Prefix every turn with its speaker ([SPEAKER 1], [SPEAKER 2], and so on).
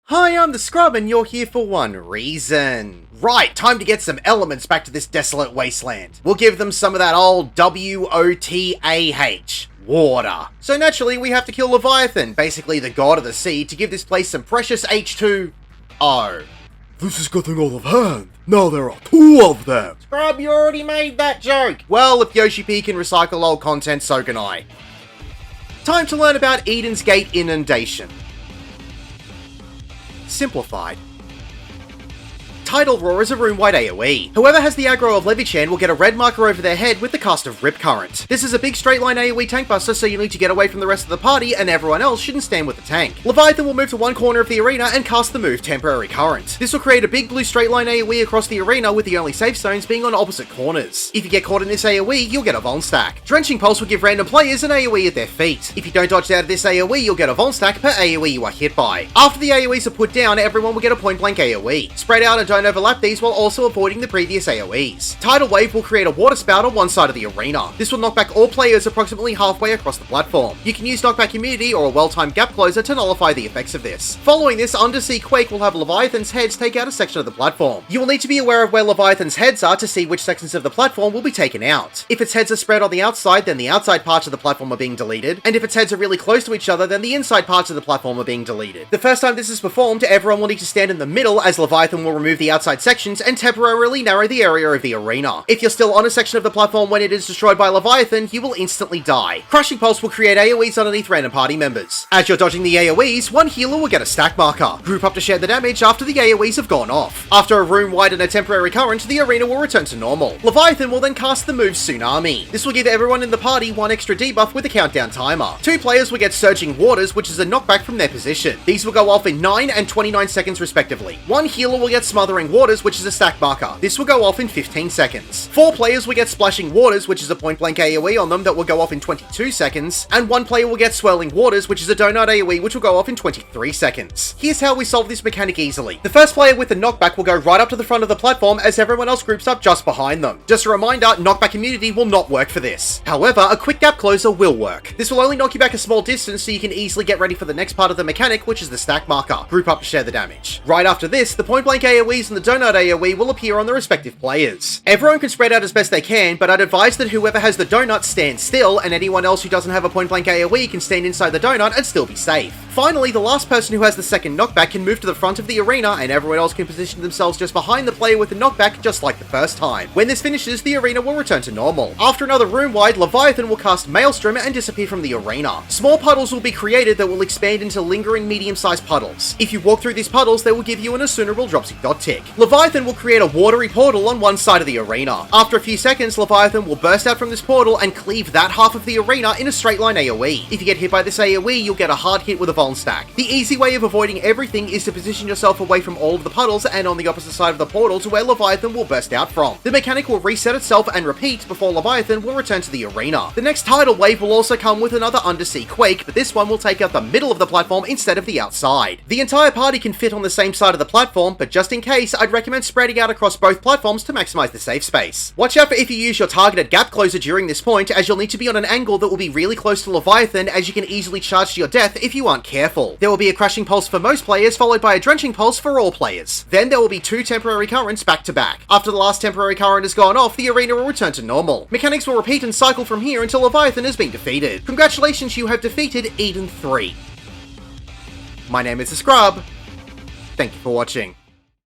[SPEAKER 1] Hi, I'm the Scrub and you're here for one reason. Right, time to get some elements back to this desolate wasteland. We'll give them some of that old W-O-T-A-H. Water. So naturally we have to kill Leviathan, basically the god of the sea, to give this place some precious H2O.
[SPEAKER 2] This is getting out of hand. Now there are two of them.
[SPEAKER 1] Scrub, you already made that joke. Well, if Yoshi P can recycle old content, so can I. Time to learn about Eden's Gate Inundation. Simplified. Tidal Roar is a room-wide AoE. Whoever has the aggro of Levichan will get a red marker over their head with the cast of Rip Current. This is a big straight line AoE tank buster, so you need to get away from the rest of the party and everyone else shouldn't stand with the tank. Leviathan will move to one corner of the arena and cast the move Temporary Current. This will create a big blue straight line AoE across the arena with the only safe zones being on opposite corners. If you get caught in this AoE, you'll get a Vuln stack. Drenching Pulse will give random players an AoE at their feet. If you don't dodge out of this AoE, you'll get a Vuln stack per AoE you are hit by. After the AoEs are put down, everyone will get a point blank AoE. Spread out and don't overlap these while also avoiding the previous AoEs. Tidal Wave will create a water spout on one side of the arena. This will knock back all players approximately halfway across the platform. You can use knockback immunity or a well-timed gap closer to nullify the effects of this. Following this, Undersea Quake will have Leviathan's heads take out a section of the platform. You will need to be aware of where Leviathan's heads are to see which sections of the platform will be taken out. If its heads are spread on the outside, then the outside parts of the platform are being deleted, and if its heads are really close to each other, then the inside parts of the platform are being deleted. The first time this is performed, everyone will need to stand in the middle as Leviathan will remove the outside sections and temporarily narrow the area of the arena. If you're still on a section of the platform when it is destroyed by Leviathan, you will instantly die. Crushing Pulse will create AoEs underneath random party members. As you're dodging the AoEs, one healer will get a stack marker. Group up to share the damage after the AoEs have gone off. After a room wide and a temporary current, the arena will return to normal. Leviathan will then cast the move Tsunami. This will give everyone in the party one extra debuff with a countdown timer. Two players will get Surging Waters, which is a knockback from their position. These will go off in 9 and 29 seconds respectively. One healer will get Smothering Waters, which is a stack marker. This will go off in 15 seconds. Four players will get Splashing Waters, which is a point blank AoE on them that will go off in 22 seconds, and one player will get Swirling Waters, which is a donut AoE which will go off in 23 seconds. Here's how we solve this mechanic easily. The first player with the knockback will go right up to the front of the platform as everyone else groups up just behind them. Just a reminder, knockback immunity will not work for this. However, a quick gap closer will work. This will only knock you back a small distance so you can easily get ready for the next part of the mechanic, which is the stack marker. Group up to share the damage. Right after this, the point blank AoEs and the donut AoE will appear on the respective players. Everyone can spread out as best they can, but I'd advise that whoever has the donut stand still, and anyone else who doesn't have a point blank AoE can stand inside the donut and still be safe. Finally, the last person who has the second knockback can move to the front of the arena, and everyone else can position themselves just behind the player with the knockback, just like the first time. When this finishes, the arena will return to normal. After another room wide, Leviathan will cast Maelstrom and disappear from the arena. Small puddles will be created that will expand into lingering medium-sized puddles. If you walk through these puddles, they will give you an Asunaril Dropsy Dot Tick. Leviathan will create a watery portal on one side of the arena. After a few seconds, Leviathan will burst out from this portal and cleave that half of the arena in a straight line AoE. If you get hit by this AoE, you'll get a hard hit with a Vuln stack. The easy way of avoiding everything is to position yourself away from all of the puddles and on the opposite side of the portal to where Leviathan will burst out from. The mechanic will reset itself and repeat before Leviathan will return to the arena. The next tidal wave will also come with another Undersea Quake, but this one will take out the middle of the platform instead of the outside. The entire party can fit on the same side of the platform, but just in case, I'd recommend spreading out across both platforms to maximize the safe space. Watch out for if you use your targeted gap closer during this point, as you'll need to be on an angle that will be really close to Leviathan, as you can easily charge to your death if you aren't careful. There will be a Crushing Pulse for most players, followed by a Drenching Pulse for all players. Then there will be two temporary currents back to back. After the last temporary current has gone off, the arena will return to normal. Mechanics will repeat and cycle from here until Leviathan has been defeated. Congratulations, you have defeated Eden 3. My name is the Scrub. Thank you for watching.